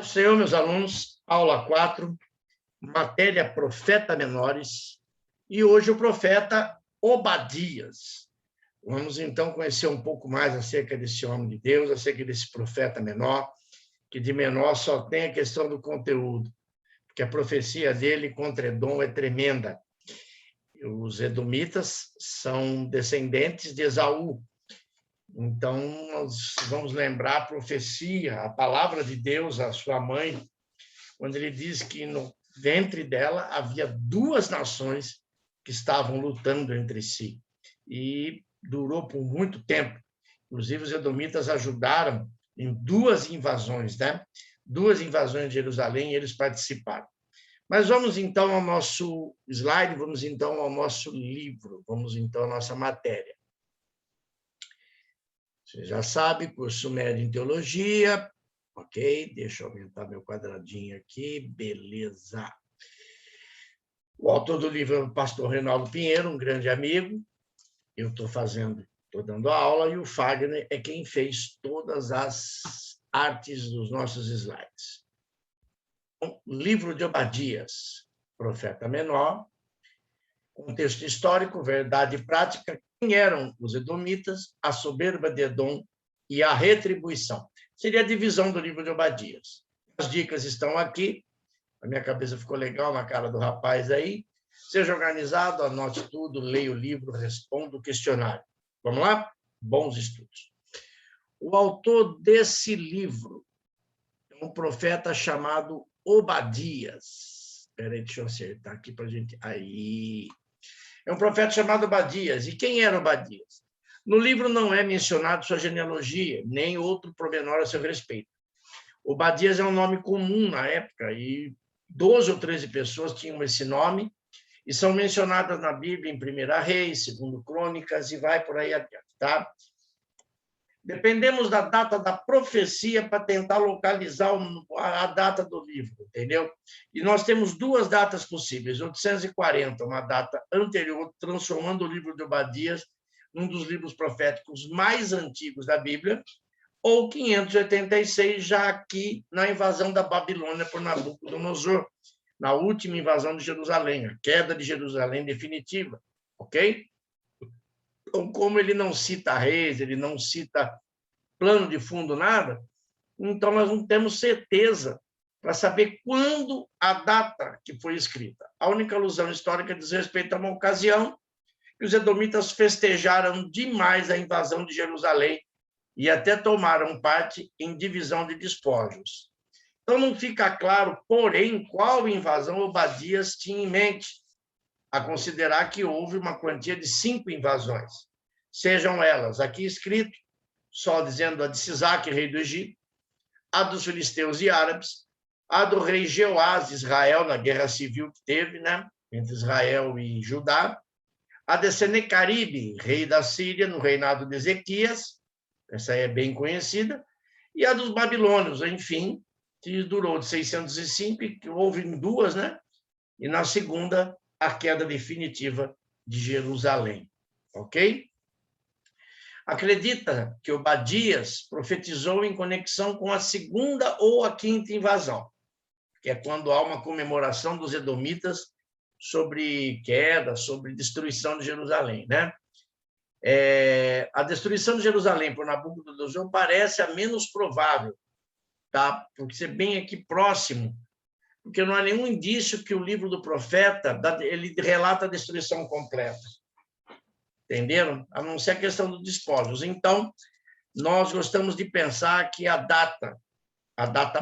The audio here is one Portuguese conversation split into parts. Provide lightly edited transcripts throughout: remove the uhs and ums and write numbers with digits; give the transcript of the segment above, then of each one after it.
do Senhor, meus alunos, aula 4, matéria Profeta Menores, e hoje o profeta Obadias. Vamos, então, conhecer um pouco mais acerca desse homem de Deus, acerca desse profeta menor, que de menor só tem a questão do conteúdo, porque a profecia dele contra Edom é tremenda. Os edomitas são descendentes de Esaú. Então, nós vamos lembrar a profecia, a palavra de Deus à sua mãe, quando ele diz que no ventre dela havia duas nações que estavam lutando entre si. E durou por muito tempo. Inclusive, os edomitas ajudaram em duas invasões, né? Duas invasões de Jerusalém, e eles participaram. Mas vamos, então, ao nosso slide, vamos, então, ao nosso livro, vamos, então, à nossa matéria. Você já sabe, curso médio em teologia, ok? Deixa eu aumentar meu quadradinho aqui, beleza. O autor do livro é o pastor Reinaldo Pinheiro, um grande amigo. Eu estou dando a aula, e o Fagner é quem fez todas as artes dos nossos slides. Então, livro de Obadias, profeta menor, contexto histórico, verdade e prática, quem eram os edomitas, a soberba de Edom e a retribuição. Seria a divisão do livro de Obadias. As dicas estão aqui. A minha cabeça ficou legal na cara do rapaz aí. Seja organizado, anote tudo, leia o livro, responda o questionário. Vamos lá? Bons estudos. O autor desse livro é um profeta chamado Obadias. Espera aí, deixa eu acertar aqui para a gente... Aí... É um profeta chamado Obadias. E quem era Obadias? No livro não é mencionado sua genealogia, nem outro pormenor a seu respeito. Obadias é um nome comum na época, e 12 ou 13 pessoas tinham esse nome, e são mencionadas na Bíblia em 1 Reis, 2 Crônicas, e vai por aí adiante, tá? Dependemos da data da profecia para tentar localizar a data do livro, entendeu? E nós temos duas datas possíveis: 840, uma data anterior, transformando o livro de Obadias num dos livros proféticos mais antigos da Bíblia, ou 586, já aqui na invasão da Babilônia por Nabucodonosor, na última invasão de Jerusalém, a queda de Jerusalém definitiva, ok? Então, como ele não cita reis, ele não cita plano de fundo, nada, então nós não temos certeza para saber quando a data que foi escrita. A única alusão histórica diz respeito a uma ocasião que os edomitas festejaram demais a invasão de Jerusalém e até tomaram parte em divisão de despojos. Então, não fica claro, porém, qual invasão Obadias tinha em mente, a considerar que houve uma quantia de 5 invasões. Sejam elas, aqui escrito, só dizendo a de Sisaque, rei do Egito, a dos filisteus e árabes, a do rei Jeoás de Israel, na guerra civil que teve, né, entre Israel e Judá, a de Senecaribe, rei da Síria, no reinado de Ezequias, essa aí é bem conhecida, e a dos babilônios, enfim, que durou de 605, e que houve em duas, né? E na segunda, a queda definitiva de Jerusalém, ok? Acredita que Obadias profetizou em conexão com a segunda ou a quinta invasão, que é quando há uma comemoração dos edomitas sobre queda, sobre destruição de Jerusalém, né? A destruição de Jerusalém por Nabucodonosor parece a menos provável, tá? Porque ser bem aqui próximo, porque não há nenhum indício que o livro do profeta ele relata a destruição completa. Entenderam? A não ser a questão dos despojos. Então, nós gostamos de pensar que a data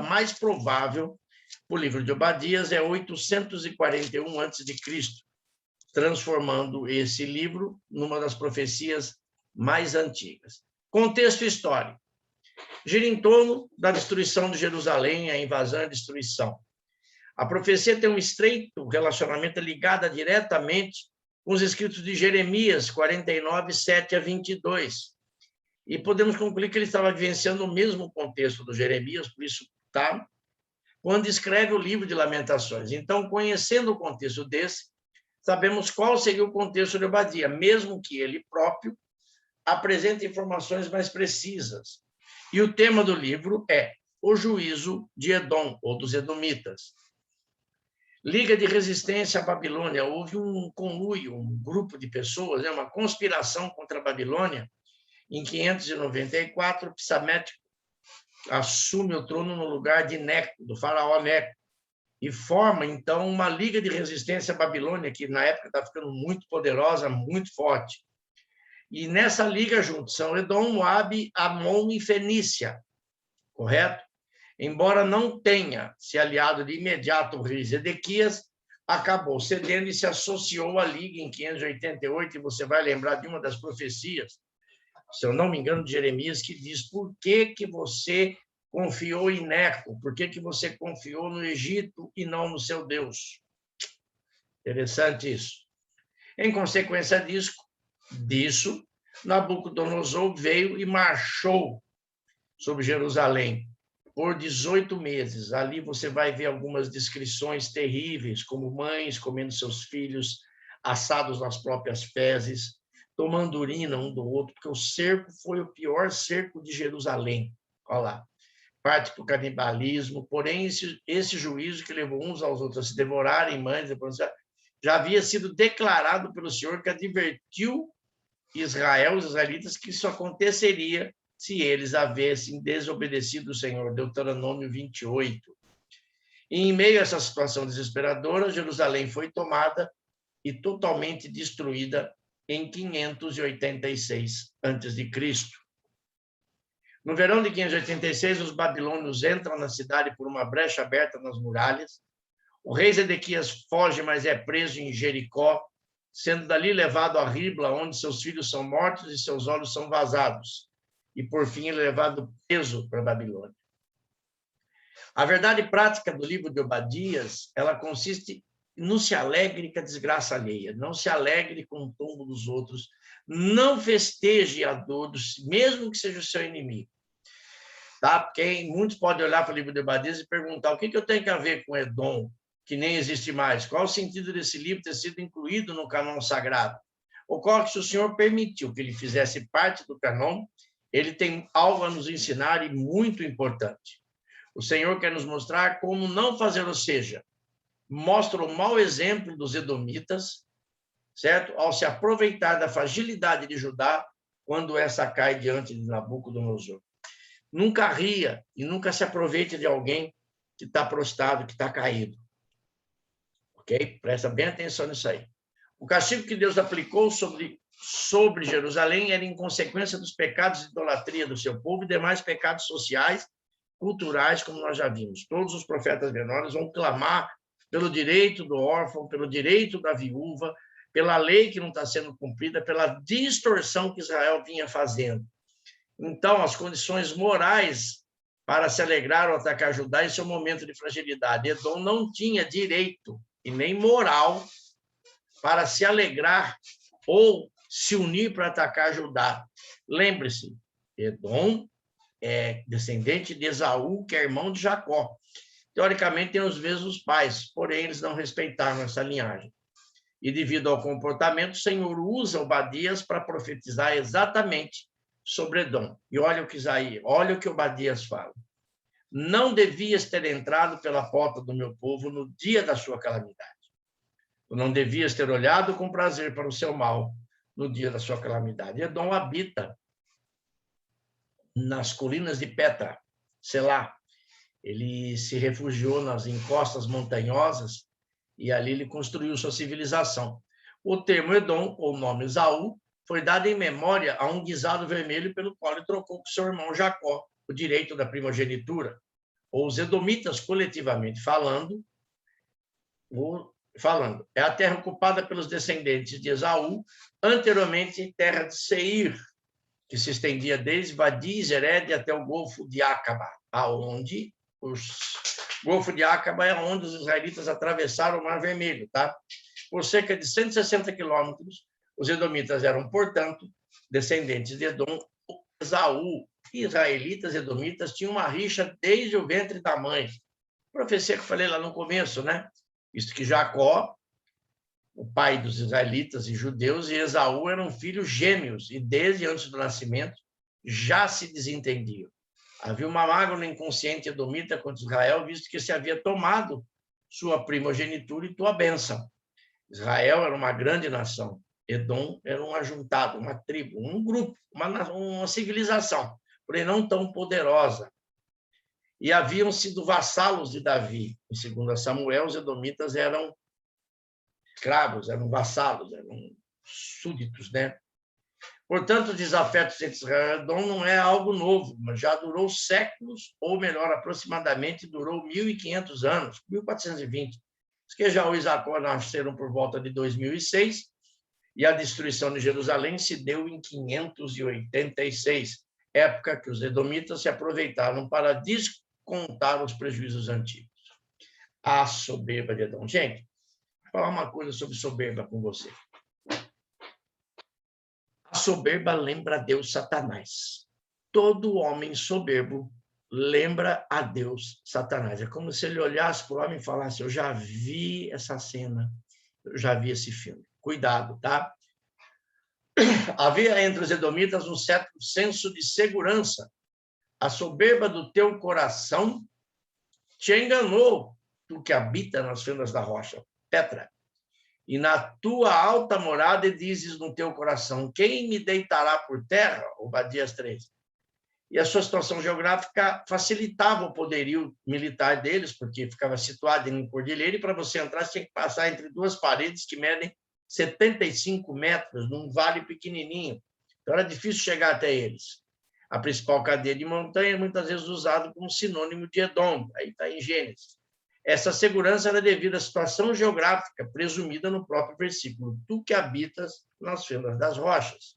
mais provável para o livro de Obadias é 841 a.C., transformando esse livro numa das profecias mais antigas. Contexto histórico. Gira em torno da destruição de Jerusalém, a invasão e a destruição. A profecia tem um estreito relacionamento ligado diretamente com os escritos de Jeremias 49, 7 a 22. E podemos concluir que ele estava vivenciando o mesmo contexto do Jeremias, por isso, tá? Quando escreve o livro de Lamentações. Então, conhecendo o contexto desse, sabemos qual seria o contexto de Obadias, mesmo que ele próprio apresente informações mais precisas. E o tema do livro é o juízo de Edom, ou dos edomitas. Liga de resistência à Babilônia. Houve um conluio, um grupo de pessoas, uma conspiração contra a Babilônia. Em 594, Psamético assume o trono no lugar de Neco, do faraó Neco, e forma, então, uma liga de resistência à Babilônia, que na época está ficando muito poderosa, muito forte. E nessa liga juntos são Edom, Moabe, Amon e Fenícia, correto? Embora não tenha se aliado de imediato ao rei Zedequias, acabou cedendo e se associou à liga em 588, e você vai lembrar de uma das profecias, se eu não me engano, de Jeremias, que diz: por que você confiou em Neco? Por que você confiou no Egito e não no seu Deus? Interessante isso. Em consequência disso, Nabucodonosor veio e marchou sobre Jerusalém por 18 meses. Ali você vai ver algumas descrições terríveis, como mães comendo seus filhos assados nas próprias fezes, tomando urina um do outro, porque o cerco foi o pior cerco de Jerusalém. Olha lá. Parte para o canibalismo, porém, esse juízo que levou uns aos outros a se devorarem mães, já havia sido declarado pelo Senhor, que advertiu Israel, os israelitas, que isso aconteceria se eles havessem desobedecido o Senhor. Deuteronômio 28. E, em meio a essa situação desesperadora, Jerusalém foi tomada e totalmente destruída em 586 a.C. No verão de 586, os babilônios entram na cidade por uma brecha aberta nas muralhas. O rei Zedequias foge, mas é preso em Jericó, sendo dali levado a Ribla, onde seus filhos são mortos e seus olhos são vazados. E, por fim, ele é levado preso para a Babilônia. A verdade prática do livro de Obadias, ela consiste em não se alegre com a desgraça alheia, não se alegre com o tombo dos outros, não festeje a dor, mesmo que seja o seu inimigo. Tá? Porque muitos podem olhar para o livro de Obadias e perguntar: o que eu tenho a ver com Edom, que nem existe mais? Qual o sentido desse livro ter sido incluído no cânon sagrado? Ocorre que, se o Senhor permitiu que ele fizesse parte do cânon, ele tem algo a nos ensinar, e muito importante. O Senhor quer nos mostrar como não fazer, ou seja, mostra o mau exemplo dos edomitas, certo? Ao se aproveitar da fragilidade de Judá quando essa cai diante de Nabucodonosor. Nunca ria e nunca se aproveite de alguém que está prostrado, que está caído. Ok? Presta bem atenção nisso aí. O castigo que Deus aplicou sobre Jerusalém era em consequência dos pecados de idolatria do seu povo e demais pecados sociais, culturais, como nós já vimos. Todos os profetas menores vão clamar pelo direito do órfão, pelo direito da viúva, pela lei que não está sendo cumprida, pela distorção que Israel vinha fazendo. Então, as condições morais para se alegrar ou atacar Judá em seu momento de fragilidade. Edom não tinha direito e nem moral para se alegrar ou se unir para atacar Judá. Lembre-se, Edom é descendente de Esaú, que é irmão de Jacó. Teoricamente, tem os mesmos pais, porém, eles não respeitaram essa linhagem. E, devido ao comportamento, o Senhor usa Obadias para profetizar exatamente sobre Edom. E olha o que Obadias fala: não devias ter entrado pela porta do meu povo no dia da sua calamidade. Tu não devias ter olhado com prazer para o seu mal no dia da sua calamidade. Edom habita nas colinas de Petra, Selá. Ele se refugiou nas encostas montanhosas e ali ele construiu sua civilização. O termo Edom, ou nome Esaú, foi dado em memória a um guisado vermelho pelo qual ele trocou com seu irmão Jacó o direito da primogenitura. Ou os edomitas, coletivamente falando, é a terra ocupada pelos descendentes de Esaú, anteriormente terra de Seir, que se estendia desde Vadi Zered até o Golfo de Acaba, aonde o Golfo de Acaba é onde os israelitas atravessaram o Mar Vermelho, tá? Por cerca de 160 quilômetros, os edomitas eram, portanto, descendentes de Edom. Esaú, israelitas e edomitas tinham uma rixa desde o ventre da mãe. Profecia que eu falei lá no começo, né? Visto que Jacó, o pai dos israelitas e judeus, e Esaú eram filhos gêmeos, e desde antes do nascimento já se desentendiam. Havia uma mágoa no inconsciente edomita contra Israel, visto que se havia tomado sua primogenitura e tua bênção. Israel era uma grande nação. Edom era um ajuntado, uma tribo, um grupo, uma civilização, porém não tão poderosa. E haviam sido vassalos de Davi. Em 2 Samuel, os edomitas eram escravos, eram vassalos, eram súditos, né? Portanto, os desafetos entre Israel e Edom não é algo novo, mas já durou séculos, ou melhor, aproximadamente durou 1.500 anos, 1420. Esquejal e Jacó nasceram por volta de 2006, e a destruição de Jerusalém se deu em 586, época que os edomitas se aproveitaram para descontar os prejuízos antigos. A soberba de Edom. Gente, vou falar uma coisa sobre soberba com você. A soberba lembra a Deus Satanás. Todo homem soberbo lembra a Deus Satanás. É como se ele olhasse para o homem e falasse: eu já vi essa cena, eu já vi esse filme. Cuidado, tá? Havia entre os edomitas um certo senso de segurança. A soberba do teu coração te enganou, tu que habita nas fendas da rocha. Petra. E na tua alta morada dizes no teu coração: quem me deitará por terra? Obadias 3. E a sua situação geográfica facilitava o poderio militar deles, porque ficava situado em cordilheira, e para você entrar, você tinha que passar entre duas paredes que medem 75 metros, num vale pequenininho. Então, era difícil chegar até eles. A principal cadeia de montanha é muitas vezes usada como sinônimo de Edom, aí está em Gênesis. Essa segurança era devido à situação geográfica presumida no próprio versículo: tu que habitas nas fendas das rochas.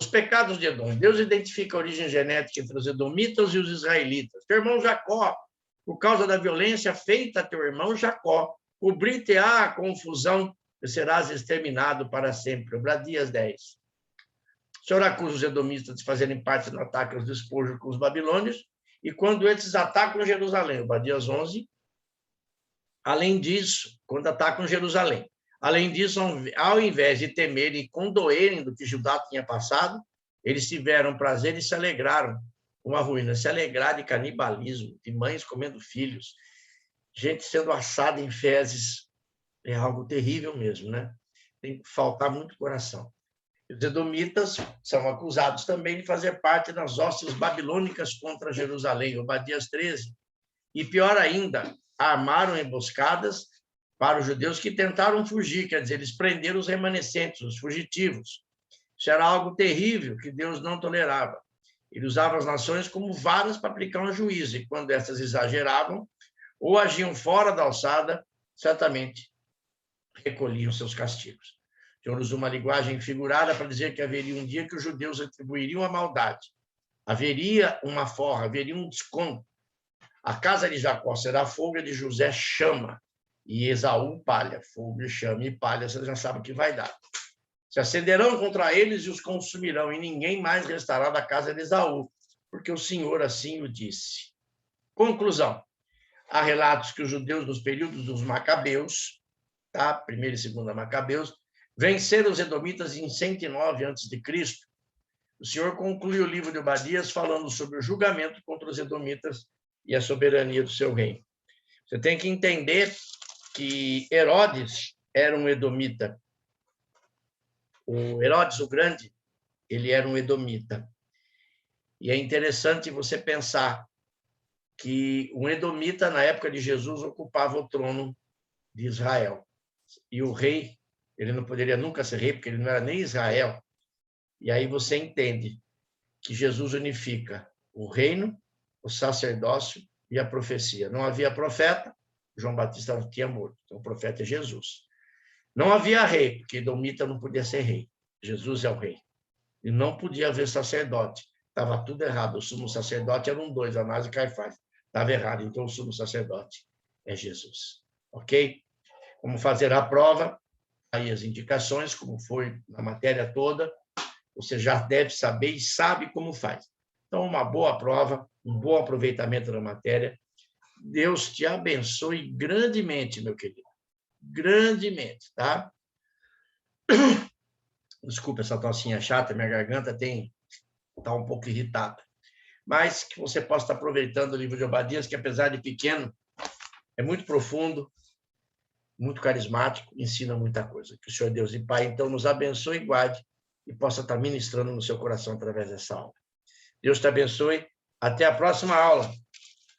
Os pecados de Edom. Deus identifica a origem genética entre os edomitas e os israelitas. Teu irmão Jacó, por causa da violência feita a teu irmão Jacó, cobrir-te-á a confusão e serás exterminado para sempre. Obadias 10. O Senhor acusa os edomitas de fazerem parte do ataque aos despojos com os babilônios, e quando eles atacam Jerusalém, Obadias 11, além disso, quando atacam Jerusalém, além disso, ao invés de temerem e condoerem do que Judá tinha passado, eles tiveram prazer e se alegraram com a ruína. Se alegrar de canibalismo, de mães comendo filhos, gente sendo assada em fezes, é algo terrível mesmo, né? Tem que faltar muito coração. Os edomitas são acusados também de fazer parte das hostes babilônicas contra Jerusalém, Obadias 13. E pior ainda, armaram emboscadas para os judeus que tentaram fugir, quer dizer, eles prenderam os remanescentes, os fugitivos. Isso era algo terrível que Deus não tolerava. Ele usava as nações como varas para aplicar um juízo, e quando essas exageravam ou agiam fora da alçada, certamente recolhiam seus castigos. O Senhor usa uma linguagem figurada para dizer que haveria um dia que os judeus atribuiriam a maldade. Haveria uma forra, haveria um desconto. A casa de Jacó será fogo, e de José chama, e Esaú palha. Fogo, chama e palha, você já sabe o que vai dar. Se acenderão contra eles e os consumirão, e ninguém mais restará da casa de Esaú, porque o Senhor assim o disse. Conclusão. Há relatos que os judeus, nos períodos dos Macabeus, tá? 1ª e 2ª Macabeus, venceram os edomitas em 109 a.C. O Senhor conclui o livro de Obadias falando sobre o julgamento contra os edomitas e a soberania do seu reino. Você tem que entender que Herodes era um edomita. O Herodes o Grande, ele era um edomita. E é interessante você pensar que um edomita, na época de Jesus, ocupava o trono de Israel. E o rei, ele não poderia nunca ser rei, porque ele não era nem Israel. E aí você entende que Jesus unifica o reino, o sacerdócio e a profecia. Não havia profeta, João Batista tinha morto, então o profeta é Jesus. Não havia rei, porque edomita não podia ser rei. Jesus é o rei. E não podia haver sacerdote. Estava tudo errado. O sumo sacerdote eram dois, Anás e Caifás. Estava errado, então o sumo sacerdote é Jesus. Ok? Como fazer a prova? Aí as indicações, como foi na matéria toda, você já deve saber e sabe como faz. Então, uma boa prova, um bom aproveitamento da matéria. Deus te abençoe grandemente, meu querido. Grandemente, tá? Desculpa essa tossinha chata, minha garganta está um pouco irritada. mas que você possa estar aproveitando o livro de Obadias, que apesar de pequeno, é muito profundo, muito carismático, ensina muita coisa. Que o Senhor Deus e Pai, então, nos abençoe e guarde e possa estar ministrando no seu coração através dessa aula. Deus te abençoe. Até a próxima aula.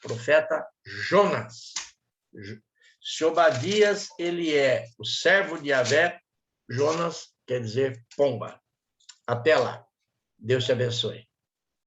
Profeta Jonas. Se Obadias, ele é o servo de Yahvé, Jonas quer dizer pomba. Até lá. Deus te abençoe.